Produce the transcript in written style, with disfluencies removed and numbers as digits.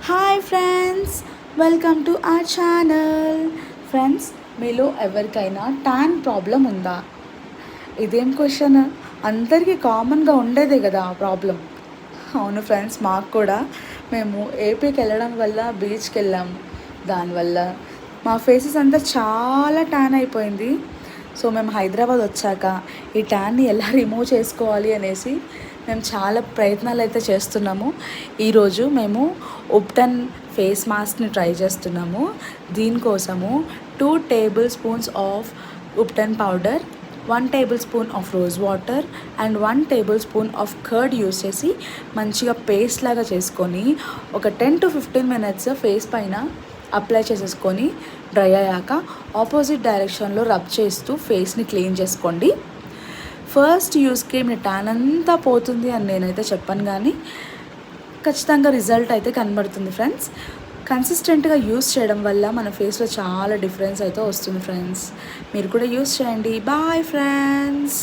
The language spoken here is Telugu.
Hi friends, welcome to our channel. Friends, మీలో ఎవరికైనా ట్యాన్ ప్రాబ్లం ఉందా? ఇదేం క్వశ్చన్, అందరికీ కామన్గా ఉండేదే కదా ఆ ప్రాబ్లం. అవును ఫ్రెండ్స్, మాకు కూడా. మేము ఏపీకి వెళ్ళడం వల్ల బీచ్కి వెళ్ళాము. దానివల్ల మా ఫేసెస్ అంతా చాలా ట్యాన్ అయిపోయింది. సో మేము హైదరాబాద్ వచ్చాక ఈ ట్యాన్ని ఎలా రిమూవ్ చేసుకోవాలి అనేసి మేము చాలా ప్రయత్నాలు అయితే చేస్తున్నాము. ఈరోజు మేము ఉప్టన్ ఫేస్ మాస్క్ని ట్రై చేస్తున్నాము. దీనికోసము 2 table spoons of ubtan powder, 1 table spoon of rose water and 1 table spoon of curd use చేసి మంచిగా పేస్ట్ లాగా చేసుకొని ఒక 10 to 15 minutes ఫేస్ పైన అప్లై చేసేసుకొని డ్రై అయ్యాక ఆపోజిట్ డైరెక్షన్లో రబ్ చేస్తూ ఫేస్ని క్లీన్ చేసుకోండి. ఫస్ట్ యూస్కి మీ ట్యాన్ అంతా పోతుంది అని నేనైతే చెప్పాను, కానీ ఖచ్చితంగా రిజల్ట్ అయితే కనబడుతుంది ఫ్రెండ్స్. కన్సిస్టెంట్గా యూస్ చేయడం వల్ల మన ఫేస్లో చాలా డిఫరెన్స్ అయితే వస్తుంది ఫ్రెండ్స్. మీరు కూడా యూస్ చేయండి. Bye friends.